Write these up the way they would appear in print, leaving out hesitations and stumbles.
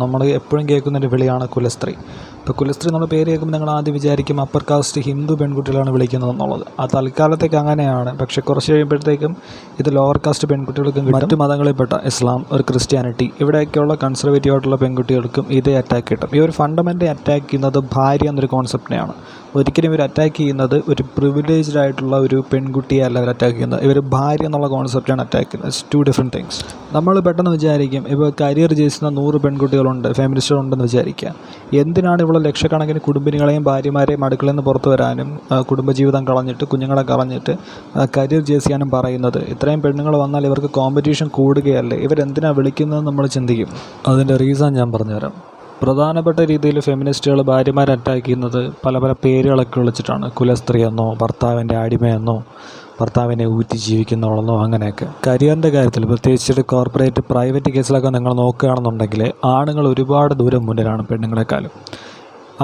നമ്മൾ എപ്പോഴും കേൾക്കുന്നൊരു വിളിയാണ് കുലസ്ത്രീ. ഇപ്പോൾ കുലസ്ത്രീ എന്നുള്ള പേര് കേൾക്കുമ്പോൾ നിങ്ങൾ ആദ്യം വിചാരിക്കും അപ്പർ കാസ്റ്റ് ഹിന്ദു പെൺകുട്ടികളാണ് വിളിക്കുന്നത് എന്നുള്ളത്. ആ തൽക്കാലത്തേക്ക് അങ്ങനെയാണ്. പക്ഷേ കുറച്ച് കഴിയുമ്പോഴത്തേക്കും ഇത് ലോവർ കാസ്റ്റ് പെൺകുട്ടികൾക്കും മറ്റു മതങ്ങളിൽപ്പെട്ട ഇസ്ലാം, ഒരു ക്രിസ്ത്യാനിറ്റി, ഇവിടെയൊക്കെയുള്ള കൺസർവേറ്റീവ് ആയിട്ടുള്ള പെൺകുട്ടികൾക്കും ഇതേ അറ്റാക്ക് കിട്ടും. ഈ ഒരു ഫണ്ടമെൻ്റലി അറ്റാക്ക് ചെയ്യുന്നത് ഭാര്യ എന്നൊരു കോൺസെപ്റ്റിനെയാണ്. ഒരിക്കലും ഇവർ അറ്റാക്ക് ചെയ്യുന്നത് ഒരു പ്രിവിലേജ്ഡ് ആയിട്ടുള്ള ഒരു പെൺകുട്ടിയെ അല്ല ഇവർ അറ്റാക്ക് ചെയ്യുന്നത്. ഇവർ ഭാര്യ എന്നുള്ള കോൺസെപ്റ്റാണ് അറ്റാക്ക് ചെയ്യുന്നത്. It's two different things. നമ്മൾ പെട്ടെന്ന് വിചാരിക്കും ഇപ്പോൾ കരിയർ ചെയ്യുന്ന 100 പെൺകുട്ടികളുണ്ട്, ഫെമിനിസ്റ്റുകളുണ്ടെന്ന് വിചാരിക്കുക. എന്തിനാണ് ഇവിടെ ലക്ഷക്കണക്കിന് കുടുംബിനികളെയും ഭാര്യമാരെയും അടുക്കളയിൽ നിന്ന് പുറത്തു വരാനും കുടുംബജീവിതം കളഞ്ഞിട്ട് കുഞ്ഞുങ്ങളെ കളഞ്ഞിട്ട് കരിയർ ചെയ്യാനും പറയുന്നത്? ഇത്രയും പെണ്ണുങ്ങൾ വന്നാൽ ഇവർക്ക് കോമ്പറ്റീഷൻ കൂടുകയല്ലേ, ഇവരെന്തിനാണ് വിളിക്കുന്നതെന്ന് നമ്മൾ ചിന്തിക്കും. അതിൻ്റെ റീസൺ ഞാൻ പറഞ്ഞുതരാം. പ്രധാനപ്പെട്ട രീതിയിൽ ഫെമിനിസ്റ്റുകൾ ഭാര്യമാരെ അറ്റാക്ക് ചെയ്യുന്നത് പല പല പേരുകളൊക്കെ വിളിച്ചിട്ടാണ്. കുലസ്ത്രീ എന്നോ, ഭർത്താവിൻ്റെ അടിമയെന്നോ, ഭർത്താവിനെ ഊറ്റി ജീവിക്കുന്നവളെന്നോ, അങ്ങനെയൊക്കെ. കരിയറിൻ്റെ കാര്യത്തിൽ പ്രത്യേകിച്ചിട്ട് കോർപ്പറേറ്റ് പ്രൈവറ്റ് കേസിലൊക്കെ നിങ്ങൾ നോക്കുകയാണെന്നുണ്ടെങ്കിൽ ആണുങ്ങൾ ഒരുപാട് ദൂരം മുന്നിലാണ് പെണ്ണുങ്ങളെക്കാളും.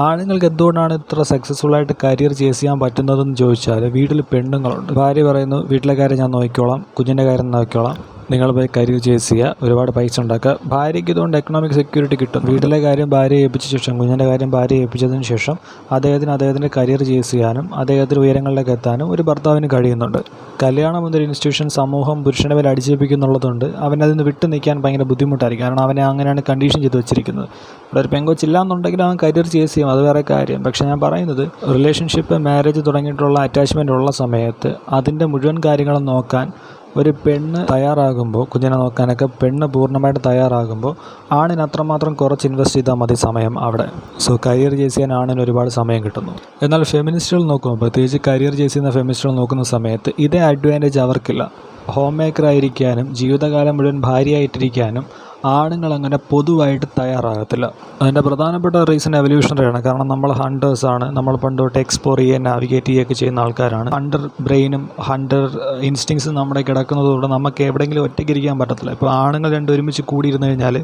ആണുങ്ങൾക്ക് എന്തുകൊണ്ടാണ് ഇത്ര സക്സസ്ഫുള്ളായിട്ട് കരിയർ ചെയ്യാൻ പറ്റുന്നതെന്ന് ചോദിച്ചാൽ, വീട്ടിൽ പെണ്ണുങ്ങളുണ്ട്. ഭാര്യ പറയുന്നു വീട്ടിലെ കാര്യം ഞാൻ നോക്കിക്കോളാം, കുഞ്ഞിൻ്റെ കാര്യം നോക്കിക്കോളാം, നിങ്ങൾ പോയി കരിയർ ചെയ്യുക, ഒരുപാട് പൈസ ഉണ്ടാക്കുക. ഭാര്യയ്ക്ക് ഇതുകൊണ്ട് എക്കണോമിക് സെക്യൂരിറ്റി കിട്ടും. വീട്ടിലെ കാര്യം ഭാര്യയെ ഏൽപ്പിച്ച ശേഷം, കുഞ്ഞിൻ്റെ കാര്യം ഭാര്യയെ ഏൽപ്പിച്ചതിന് ശേഷം അദ്ദേഹത്തിൻ്റെ കരിയർ ചെയ്യാനും അദ്ദേഹത്തിന് ഉയരങ്ങളിലേക്ക് എത്താനും ഒരു ഭർത്താവിന് കഴിയുന്നുണ്ട്. കല്യാണം എന്നൊരു ഇൻസ്റ്റിറ്റ്യൂഷൻ സമൂഹം പുരുഷനെ മേലെ അടിച്ചേൽപ്പിക്കുന്നുള്ളതുകൊണ്ട് അവനതിൽ നിന്ന് വിട്ടു നിൽക്കാൻ ഭയങ്കര ബുദ്ധിമുട്ടായിരിക്കും. കാരണം അവനെ അങ്ങനെയാണ് കണ്ടീഷൻ ചെയ്ത് വെച്ചിരിക്കുന്നത്. ഇവിടെ ഒരു പെങ്കൊച്ചില്ല എന്നുണ്ടെങ്കിൽ അവൻ കരിയർ ചെയ്യും, അത് വേറെ കാര്യം. പക്ഷേ ഞാൻ പറയുന്നത്, റിലേഷൻഷിപ്പ്, മാരേജ് തുടങ്ങിയിട്ടുള്ള അറ്റാച്ച്മെൻ്റ് ഉള്ള സമയത്ത് അതിൻ്റെ മുഴുവൻ കാര്യങ്ങളും നോക്കാൻ ഒരു പെണ്ണ് തയ്യാറാകുമ്പോൾ, കുഞ്ഞിനെ നോക്കാനൊക്കെ പെണ്ണ് പൂർണ്ണമായിട്ട് തയ്യാറാകുമ്പോൾ ആണിന് അത്രമാത്രം കുറച്ച് ഇൻവെസ്റ്റ് ചെയ്താൽ മതി സമയം അവിടെ. സോ കരിയർ ചെയ്യാൻ ആണിന് ഒരുപാട് സമയം കിട്ടുന്നു. എന്നാൽ ഫെമിനിസ്റ്റുകൾ നോക്കുമ്പോൾ, പ്രത്യേകിച്ച് കരിയർ ചെയ്യുന്ന ഫെമിനിസ്റ്റുകൾ നോക്കുന്ന സമയത്ത് ഇതേ അഡ്വാൻറ്റേജ് അവർക്കില്ല. ഹോം മേക്കറായിരിക്കാനും ജീവിതകാലം മുഴുവൻ ഭാര്യയായിട്ടിരിക്കാനും ആണുങ്ങൾ അങ്ങനെ പൊതുവായിട്ട് തയ്യാറാകത്തില്ല. അതിൻ്റെ പ്രധാനപ്പെട്ട റീസൺ എവല്യൂഷണറിയാണ്. കാരണം നമ്മൾ ഹണ്ടേഴ്സാണ്. നമ്മൾ പണ്ട് തൊട്ട് എക്സ്പ്ലോർ ചെയ്യുക, നാവിഗേറ്റ് ചെയ്യുകയൊക്കെ ചെയ്യുന്ന ആൾക്കാരാണ്. ഹണ്ടർ ബ്രെയിനും ഹണ്ടർ ഇൻസ്റ്റിങ്സും നമ്മുടെ കിടക്കുന്നതുകൊണ്ട് നമുക്ക് എവിടെയെങ്കിലും ഒറ്റയ്ക്കിരിക്കാൻ പറ്റത്തില്ല. ഇപ്പോൾ ആണുങ്ങൾ രണ്ടും ഒരുമിച്ച് കൂടിയിരുന്നു കഴിഞ്ഞാൽ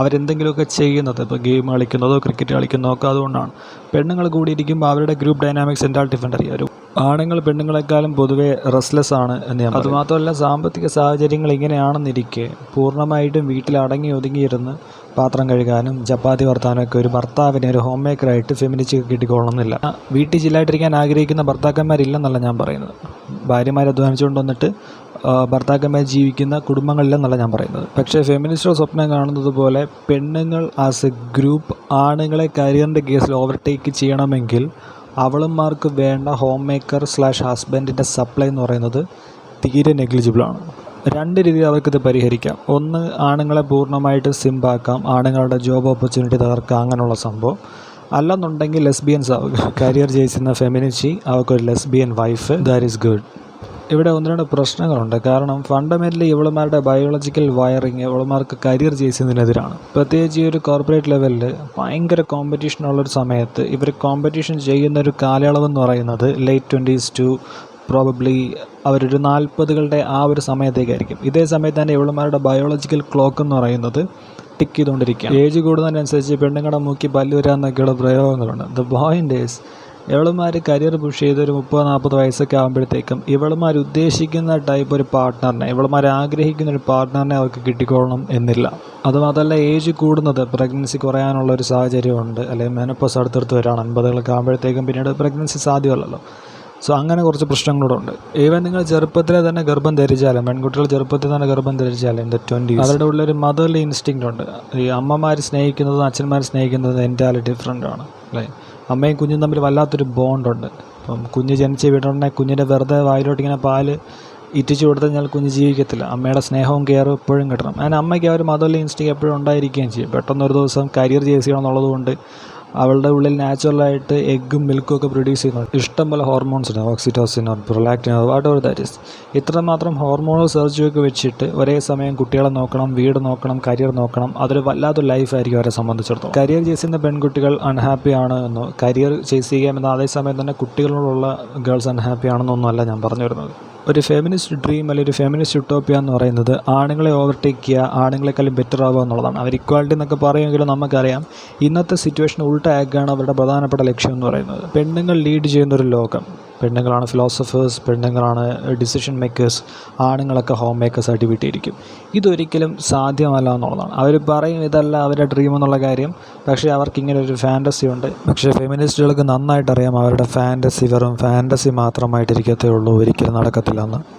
അവരെന്തെങ്കിലുമൊക്കെ ചെയ്യുന്നത്, ഇപ്പോൾ ഗെയിം കളിക്കുന്നതോ ക്രിക്കറ്റ് കളിക്കുന്നതോ ഒക്കെ അതുകൊണ്ടാണ്. പെണ്ണുങ്ങൾ കൂടിയിരിക്കുമ്പോൾ അവരുടെ ഗ്രൂപ്പ് ഡൈനാമിക്സ് എന്താ ഡിഫറെൻ്റ് അറിയാം. ആണുങ്ങൾ പെണ്ണുങ്ങളെക്കാളും പൊതുവേ റെസ്ലെസ് ആണ് എന്ന് ഞാൻ. അതുമാത്രമല്ല, സാമ്പത്തിക സാഹചര്യങ്ങൾ ഇങ്ങനെയാണെന്നിരിക്കെ പൂർണ്ണമായിട്ടും വീട്ടിൽ അടങ്ങി ഒതുങ്ങിയിരുന്ന് പാത്രം കഴുകാനും ചപ്പാത്തി വറുത്താനൊക്കെ ഒരു ഭർത്താവിനെ, ഒരു ഹോം മേക്കറായിട്ട് ഫെമിനിസ്റ്റ് കിട്ടിക്കൊള്ളണമെന്നില്ല. വീട്ടിൽ ചില്ലായിട്ടിരിക്കാൻ ആഗ്രഹിക്കുന്ന ഭർത്താക്കന്മാരില്ലെന്നല്ല ഞാൻ പറയുന്നത്. ഭാര്യമാരെ അധ്വാനിച്ചുകൊണ്ട് വന്നിട്ട് ഭർത്താക്കന്മാർ ജീവിക്കുന്ന കുടുംബങ്ങളിലെന്നല്ല ഞാൻ പറയുന്നത്. പക്ഷേ ഫെമിനിസ്റ്റുകൾ സ്വപ്നം കാണുന്നത് പോലെ പെണ്ണുങ്ങൾ ആസ് എ ഗ്രൂപ്പ് ആണുങ്ങളെ കരിയറിൻ്റെ കേസിൽ ഓവർടേക്ക് ചെയ്യണമെങ്കിൽ അവളന്മാർക്ക് വേണ്ട ഹോം മേക്കർ / ഹസ്ബൻഡിൻ്റെ സപ്ലൈ എന്ന് പറയുന്നത് തീരെ നെഗ്ലിജിബിളാണ്. 2 രീതിയിൽ അവർക്കിത് പരിഹരിക്കാം. ഒന്ന്, ആണുങ്ങളെ പൂർണ്ണമായിട്ട് സിമ്പാക്കാം, ആണുങ്ങളുടെ ജോബ് ഓപ്പർച്യൂണിറ്റി തകർക്കാം, അങ്ങനെയുള്ള സംഭവം. അല്ലെന്നുണ്ടെങ്കിൽ ലെസ്ബിയൻസ് ആവുക. കരിയർ ചെയ്യുന്ന ഫെമിനിറ്റി, അവർക്കൊരു lesbian wife, that is good. ഇവിടെ 1-2 പ്രശ്നങ്ങളുണ്ട്. കാരണം ഫണ്ടമെൻ്റലി ഇവളുമാരുടെ ബയോളജിക്കൽ വയറിങ് ഇവളുമാർക്ക് കരിയർ ചെയ്യുന്നതിനെതിരാണ്. പ്രത്യേകിച്ച് ഈ ഒരു കോർപ്പറേറ്റ് ലെവലിൽ ഭയങ്കര കോമ്പറ്റീഷനുള്ളൊരു സമയത്ത് ഇവർ കോമ്പറ്റീഷൻ ചെയ്യുന്ന ഒരു കാലയളവെന്ന് പറയുന്നത് ലേറ്റ് 20s ടു പ്രോബബ്ലി അവരൊരു 40കളുടെ ആ ഒരു സമയത്തേക്കായിരിക്കും. ഇതേ സമയത്ത് തന്നെ ഇവളുമാരുടെ ബയോളജിക്കൽ ക്ലോക്ക് എന്ന് പറയുന്നത് ടിക്ക് ചെയ്തുകൊണ്ടിരിക്കുക. ഏജ് കൂടുന്നതിനനുസരിച്ച് പെണ്ണുങ്ങളുടെ മൂക്കി പല്ല് വരാമെന്നൊക്കെയുള്ള പ്രയോഗങ്ങളുണ്ട്. ദ പോയിൻ്റ് ഈസ്, ഇവളുമാർ കരിയർ പുഷ് ചെയ്ത് ഒരു 30-40 വയസ്സൊക്കെ ആകുമ്പോഴത്തേക്കും ഇവളുമാർ ഉദ്ദേശിക്കുന്ന ടൈപ്പ് ഒരു പാർട്ട്ണറിനെ, ഇവളുമാർ ആഗ്രഹിക്കുന്ന ഒരു പാർട്ട്ണറിനെ അവർക്ക് കിട്ടിക്കൊള്ളണം എന്നില്ല. അതുമാത്രമല്ല, ഏജ് കൂടുന്നത് പ്രഗ്നൻസി കുറയാനുള്ള ഒരു സാഹചര്യമുണ്ട്. അല്ലെങ്കിൽ മെനോപോസ് അടുത്തടുത്ത് വരാണ്. 50കളൊക്കെ ആകുമ്പോഴത്തേക്കും പിന്നീട് പ്രഗ്നൻസി സാധ്യമല്ലല്ലോ. സോ അങ്ങനെ കുറച്ച് പ്രശ്നങ്ങളൂടെ ഉണ്ട്. ഈവൻ നിങ്ങൾ ചെറുപ്പത്തിലെ തന്നെ ഗർഭം ധരിച്ചാലും, പെൺകുട്ടികൾ ചെറുപ്പത്തിൽ തന്നെ ഗർഭം ധരിച്ചാലും ഇൻ ദ 20s അവരുടെ ഉള്ളൊരു മദർലി ഇൻസ്റ്റിങ്ക്റ്റ് ഉണ്ട്. ഈ അമ്മമാർ സ്നേഹിക്കുന്നതും അച്ഛന്മാർ സ്നേഹിക്കുന്നതും എൻറ്റയർലി ഡിഫറെൻ്റ് ആണ് അല്ലേ. അമ്മയും കുഞ്ഞും തമ്മിൽ വല്ലാത്തൊരു ബോണ്ടുണ്ട്. ഇപ്പം കുഞ്ഞ് ജനിച്ച് വീട്ടുണ്ടെങ്കിൽ കുഞ്ഞിൻ്റെ വെറുതെ വായിലോട്ട് ഇങ്ങനെ പാല് ഇറ്റിച്ച് കൊടുത്തു കഴിഞ്ഞാൽ കുഞ്ഞ് ജീവിക്കത്തില്ല. അമ്മയുടെ സ്നേഹവും കെയറും എപ്പോഴും കിട്ടണം. അതിന് അമ്മയ്ക്ക് ആ ഒരു മദർലി ഇൻസ്റ്റിങ് എപ്പോഴും ഉണ്ടായിരിക്കുകയും ചെയ്യും. പെട്ടെന്നൊരു ദിവസം കരിയർ ചെയ്യണമെന്നുള്ളത് കൊണ്ട് അവളുടെ ഉള്ളിൽ നാച്ചുറലായിട്ട് എഗ്ഗും മിൽക്കും ഒക്കെ പ്രൊഡ്യൂസ് ചെയ്യുന്നുണ്ട്. ഇഷ്ടംപോലെ ഹോർമോൺസ് ഉണ്ട്, oxytocin, prolactin, what ever that is. ഇത്രമാത്രം ഹോർമോണൽ സർജറിയൊക്കെ വെച്ചിട്ട് ഒരേ സമയം കുട്ടികളെ നോക്കണം, വീട് നോക്കണം, കരിയർ നോക്കണം. അതൊരു വല്ലാത്തൊരു ലൈഫായിരിക്കും അവരെ സംബന്ധിച്ചിടത്തോളം. കരിയർ ചെയ്യുന്ന പെൺകുട്ടികൾ അൺഹാപ്പി ആണ് എന്നോ, കരിയർ ചെയ്യാമെന്നോ അതേസമയം തന്നെ കുട്ടികളോടുള്ള ഗേൾസ് അൺഹാപ്പി ആണെന്നൊന്നും അല്ല ഞാൻ പറഞ്ഞു വരുന്നത്. ഒരു ഫെമിനിസ്റ്റ് ഡ്രീം അല്ലെങ്കിൽ ഒരു ഫെമിനിസ്റ്റ് യുട്ടോപ്പിയ എന്ന് പറയുന്നത് ആണുങ്ങളെ ഓവർടേക്ക് ചെയ്യുക, ആണുങ്ങളെക്കാളും ബെറ്റർ ആവുക എന്നുള്ളതാണ്. അവർ ഇക്വാലിറ്റി എന്നൊക്കെ പറയുമെങ്കിലും നമുക്കറിയാം ഇന്നത്തെ സിറ്റുവേഷൻ ഉൾട്ട ആക്കുകയാണ് അവരുടെ പ്രധാനപ്പെട്ട ലക്ഷ്യം എന്ന് പറയുന്നത്. പെണ്ണുങ്ങൾ ലീഡ് ചെയ്യുന്നൊരു ലോകം, പെണ്ണുങ്ങളാണ് ഫിലോസഫേഴ്സ്, പെണ്ണുങ്ങളാണ് ഡിസിഷൻ മേക്കേഴ്സ്, ആണുങ്ങളൊക്കെ ഹോം മേക്കേഴ്സായിട്ട് വീട്ടിലിരിക്കും. ഇതൊരിക്കലും സാധ്യമല്ല എന്നുള്ളതാണ്. അവർ പറയും ഇതല്ല അവരുടെ ഡ്രീം എന്നുള്ള കാര്യം, പക്ഷേ അവർക്കിങ്ങനെ ഒരു ഫാൻറ്റസി ഉണ്ട്. പക്ഷേ ഫെമിനിസ്റ്റുകൾക്ക് നന്നായിട്ടറിയാം അവരുടെ ഫാൻറ്റസി വെറും ഫാൻറ്റസി മാത്രമായിട്ടിരിക്കത്തേ ഉള്ളൂ, ഒരിക്കലും നടക്കത്തില്ല എന്ന്.